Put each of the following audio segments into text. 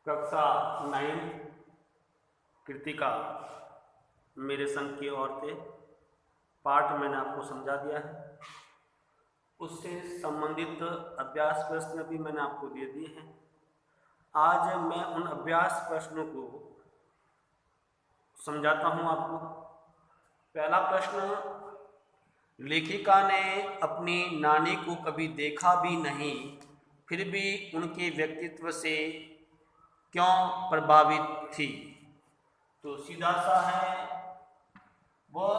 कक्षा 9 कृतिका मेरे संग की औरतें पाठ मैंने आपको समझा दिया है। उससे संबंधित अभ्यास प्रश्न भी मैंने आपको दे दिए हैं। आज मैं उन अभ्यास प्रश्नों को समझाता हूं आपको। पहला प्रश्न, लेखिका ने अपनी नानी को कभी देखा भी नहीं, फिर भी उनके व्यक्तित्व से क्यों प्रभावित थी? तो सीधा सा है, वह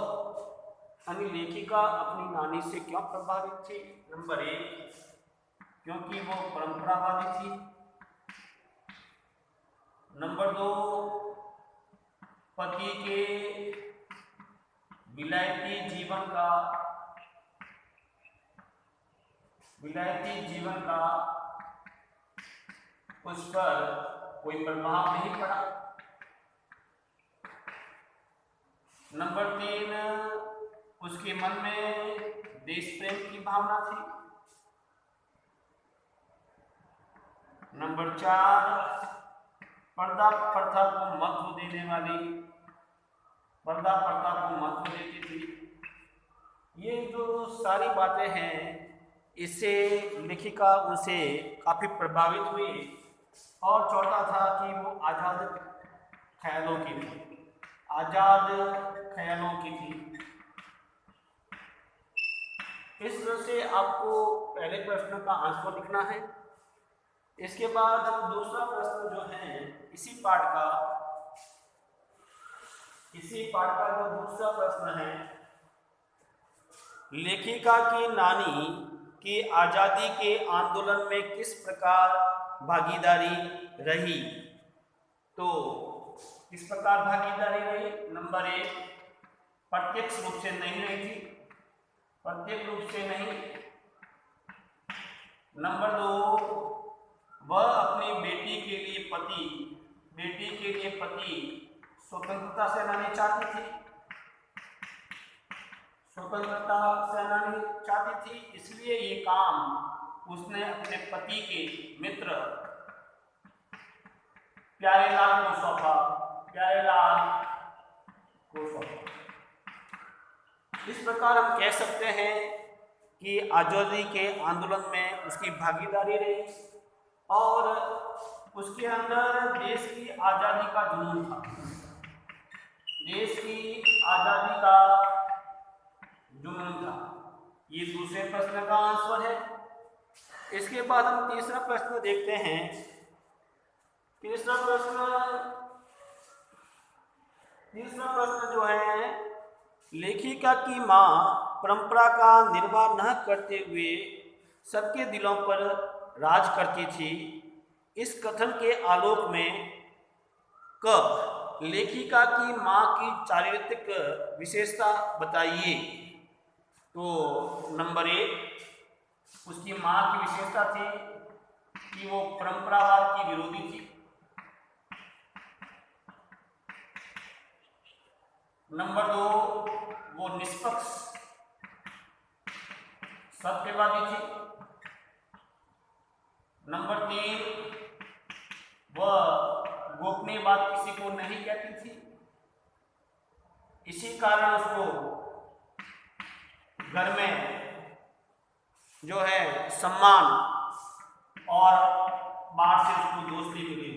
लेखिका अपनी नानी से क्यों प्रभावित थी? नंबर 1, क्योंकि वो परंपरावादी थी। नंबर 2, पति के विलायती जीवन का उस पर कोई प्रभाव नहीं पड़ा। नंबर 3, उसके मन में देश प्रेम की भावना थी। नंबर 4, पर्दा प्रथा को महत्व देती थी। ये जो सारी बातें हैं, इससे लेखिका उनसे काफी प्रभावित हुई। और चौथा था कि वो आजाद ख्यालों की थी। इस तरह से आपको पहले प्रश्न का आंसर लिखना है। इसके बाद हम दूसरा प्रश्न जो है इसी पाठ का जो दूसरा प्रश्न है, लेखिका की नानी की आजादी के आंदोलन में किस प्रकार भागीदारी रही? तो किस प्रकार भागीदारी रही? नंबर 1, प्रत्यक्ष रूप से नहीं रही थी, प्रत्यक्ष रूप से नहीं। नंबर 2, वह अपनी बेटी के लिए पति स्वतंत्रता सेनानी चाहती थी, इसलिए ये काम उसने अपने पति के मित्र प्यारेलाल को सौंपा। इस प्रकार हम कह सकते हैं कि आजादी के आंदोलन में उसकी भागीदारी रही और उसके अंदर देश की आजादी का जुनून था। ये दूसरे प्रश्न का आंसर है। इसके बाद हम तीसरा प्रश्न देखते हैं। तीसरा प्रश्न जो है, लेखिका की मां परंपरा का निर्वाह न करते हुए सबके दिलों पर राज करती थी। इस कथन के आलोक में लेखिका की मां की चारित्रिक विशेषता बताइए। तो नंबर 1, उसकी मां की विशेषता थी कि वो परंपरावाद की विरोधी थी। नंबर 2, वो निष्पक्ष सत्यवादी थी। नंबर 3, वह गोपनीय बात किसी को नहीं कहती थी। इसी कारण उसको घर में जो है सम्मान और बाहर से उसको दोस्ती मिली।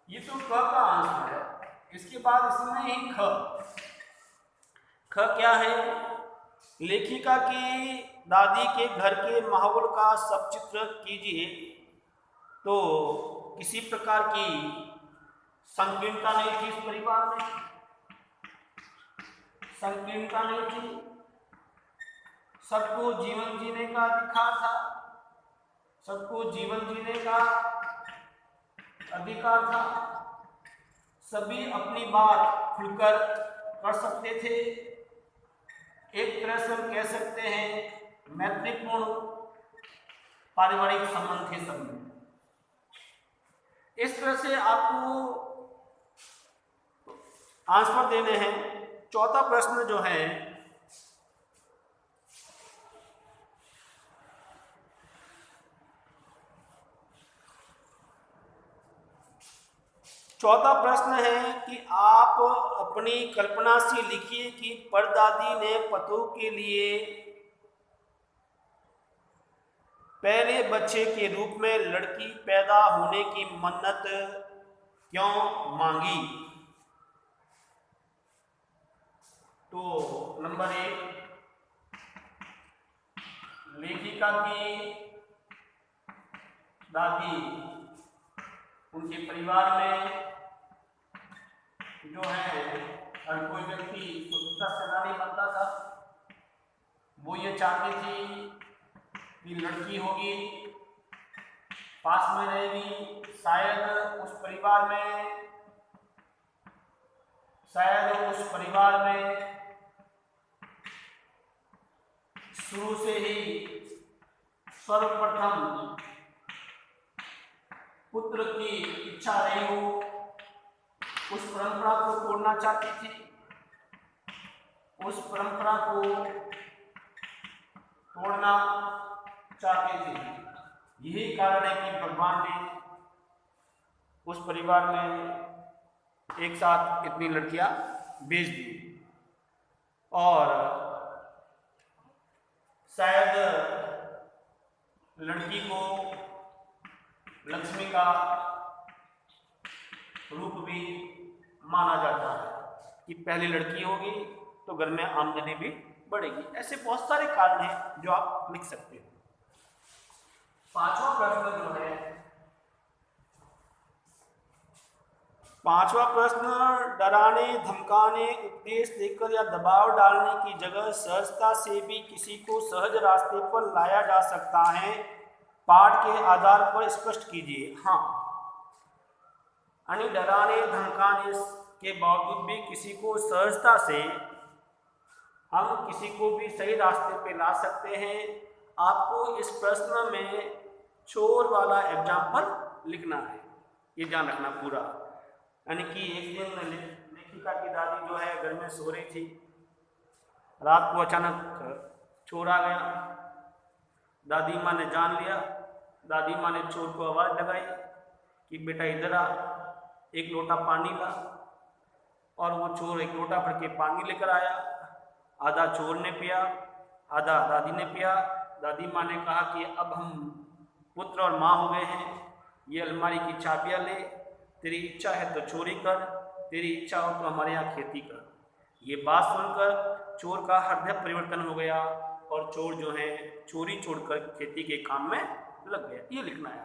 ये तो क का आंसर है। इसके बाद इसमें ही ख क्या है? लेखिका की दादी के घर के माहौल का सब चित्र कीजिए। तो किसी प्रकार की संकीर्णता नहीं थी इस परिवार में, सबको जीवन जीने का अधिकार था। सभी अपनी बात खुलकर कर सकते थे। एक तरह से हम कह सकते हैं मैत्रीपूर्ण पारिवारिक संबंध थे सब में। इस तरह से आपको आंसर देने हैं। चौथा प्रश्न जो है, चौथा प्रश्न है कि आप अपनी कल्पना से लिखिए कि परदादी ने पतों के लिए पहले बच्चे के रूप में लड़की पैदा होने की मन्नत क्यों मांगी। तो नंबर 1, लेखिका की दादी, उनके परिवार में जो है हर कोई व्यक्ति स्वतंत्रता सेनानी बनता था। वो ये चाहती थी कि लड़की होगी, पास में रहेगी, शायद उस परिवार में शुरू से ही सर्वप्रथम पुत्र की इच्छा रही हो, उस परंपरा को तोड़ना चाहती थी, उस परंपरा को तोड़ना चाहती थी। यही कारण है कि भगवान ने उस परिवार में एक साथ इतनी लड़कियां भेज दी। और शायद लड़की को लक्ष्मी का रूप भी माना जाता है कि पहली लड़की होगी तो घर में आमदनी भी बढ़ेगी। ऐसे बहुत सारे कारण हैं जो आप लिख सकते हो। पांचवा प्रश्न, डराने, धमकाने, उपदेश देकर या दबाव डालने की जगह सहजता से भी किसी को सहज रास्ते पर लाया जा सकता है, पाठ के आधार पर स्पष्ट कीजिए। हाँ, यानी डराने धमकाने के बावजूद भी किसी को सहजता से हम किसी को भी सही रास्ते पे ला सकते हैं। आपको इस प्रश्न में चोर वाला एग्जाम्पल लिखना है, ये ध्यान रखना पूरा। यानी कि एक दिन लेखिका की दादी जो है घर में सो रही थी, रात को अचानक चोर आ गया। दादी माँ ने जान लिया। दादी माँ ने चोर को आवाज़ लगाई कि बेटा इधर आ, एक लोटा पानी ला। और वो चोर एक लोटा भर के पानी लेकर आया। आधा चोर ने पिया, आधा दादी ने पिया। दादी माँ ने कहा कि अब हम पुत्र और माँ हो गए हैं, ये अलमारी की चाबियाँ ले, तेरी इच्छा है तो चोरी कर, तेरी इच्छा हो तो हमारे यहाँ खेती कर। ये बात सुनकर चोर का हृदय परिवर्तन हो गया और चोर जो है चोरी छोड़कर खेती के काम में लग गया। ये लिखना है।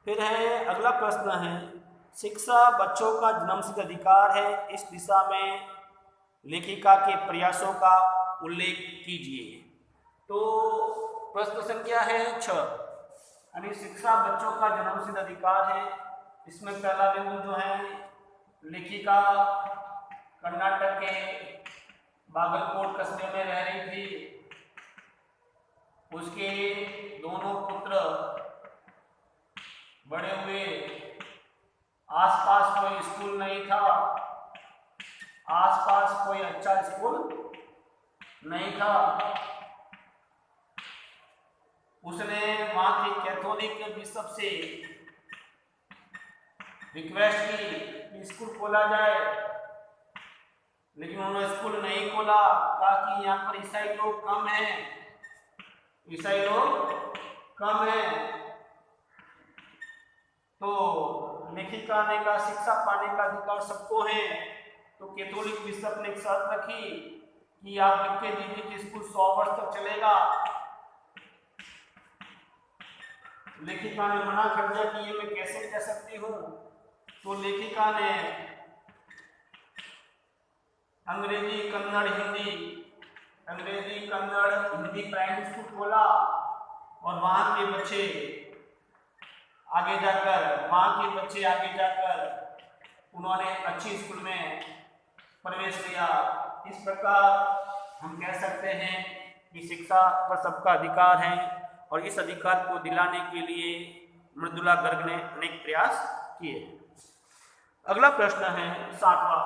फिर है अगला प्रश्न है, शिक्षा बच्चों का जन्मसिद्ध अधिकार है, इस दिशा में लेखिका के प्रयासों का उल्लेख कीजिए। तो प्रश्न संख्या है 6, यानी शिक्षा बच्चों का जन्मसिद्ध अधिकार है। इसमें पहला बिंदु जो है, लेखिका कर्नाटक के बागलकोट कस्बे में रह रही थी। उसके दोनों पुत्र बड़े हुए, आसपास कोई स्कूल नहीं था, आसपास कोई अच्छा स्कूल नहीं था। उसने वहां के कैथोलिक बिशप से रिक्वेस्ट की कि स्कूल खोला जाए, लेकिन उन्होंने स्कूल नहीं खोला। कहा कि यहाँ पर ईसाई लोग कम हैं, ईसाई लोग कम हैं। तो लेखिका ने कहा शिक्षा पाने का अधिकार सबको है। तो कैथोलिक बिशप ने एक शर्त रखी कि आप लिख के दीजिए कि स्कूल 100 वर्ष तक चलेगा। लेखिका ने मना कर दिया कि ये मैं कैसे कह सकती हूँ। तो लेखिका ने अंग्रेजी कन्नड़ हिंदी प्राइमरी स्कूल खोला और वहाँ के बच्चे आगे जाकर उन्होंने अच्छी स्कूल में प्रवेश लिया। इस प्रकार हम कह सकते हैं कि शिक्षा पर सबका अधिकार है और इस अधिकार को दिलाने के लिए मृदुला गर्ग ने अनेक प्रयास किए। अगला प्रश्न है 7वां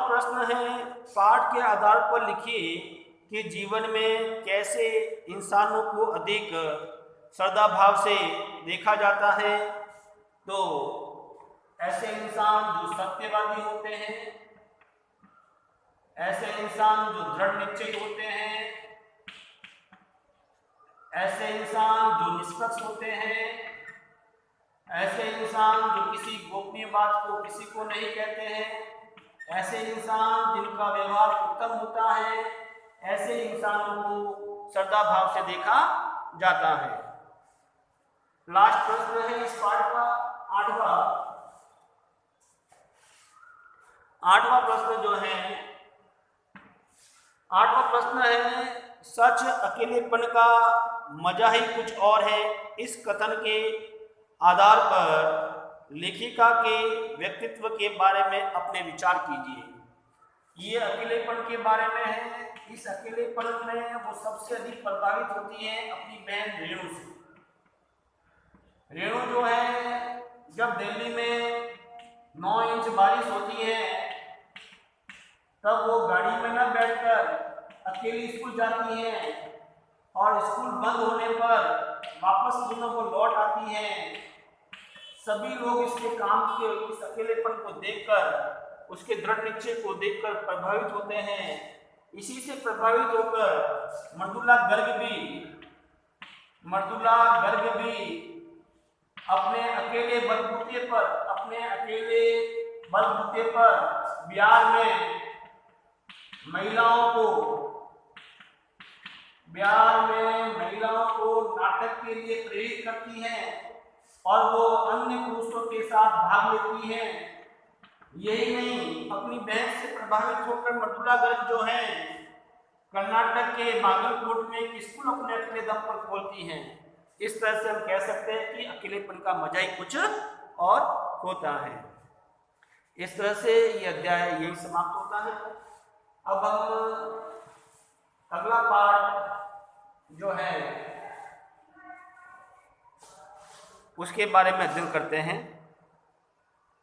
प्रश्न है, पाठ के आधार पर लिखिए कि जीवन में कैसे इंसानों को अधिक श्रद्धा भाव से देखा जाता है, तो ऐसे इंसान जो सत्यवादी होते हैं, ऐसे इंसान जो दृढ़ निश्चयी होते हैं, ऐसे इंसान जो निष्पक्ष होते हैं, ऐसे इंसान जो किसी गोपनीय बात को किसी को नहीं कहते हैं, ऐसे इंसान जिनका व्यवहार उत्तम होता है, ऐसे इंसानों को श्रद्धा भाव से देखा जाता है। लास्ट प्रश्न है इस पाठ का आठवां प्रश्न जो है, आठवां प्रश्न है, सच अकेलेपन का मजा ही कुछ और है। इस कथन के आधार पर लेखिका के व्यक्तित्व के बारे में अपने विचार कीजिए। ये अकेलेपन के बारे में है। इस अकेलेपन में वो सबसे अधिक प्रभावित होती है अपनी बहन रेणु से। रेणु जो है, जब दिल्ली में 9 इंच बारिश होती है, तब वो गाड़ी में न बैठकर अकेली स्कूल जाती है और स्कूल बंद होने पर वापस दोनों को लौट आती है। सभी लोग इसके काम के इस अकेलेपन को देखकर, उसके दृढ़ निश्चय को देखकर प्रभावित होते हैं। इसी से प्रभावित होकर मृदुला गर्ग भी अपने अकेले बलबूते पर बिहार में महिलाओं को नाटक के लिए प्रेरित करती हैं और वो अन्य पुरुषों के साथ भाग लेती हैं। यही नहीं, अपनी बहन से प्रभावित होकर मृदुला गर्ग जो है, कर्नाटक के बागलकोट में एक स्कूल अपने अकेले दम पर खोलती हैं। इस तरह से हम कह सकते हैं कि अकेलेपन का मजा ही कुछ और होता है। इस तरह से ये अध्याय यही समाप्त होता है। अब हम अगला पाठ जो है उसके बारे में अध्ययन करते हैं।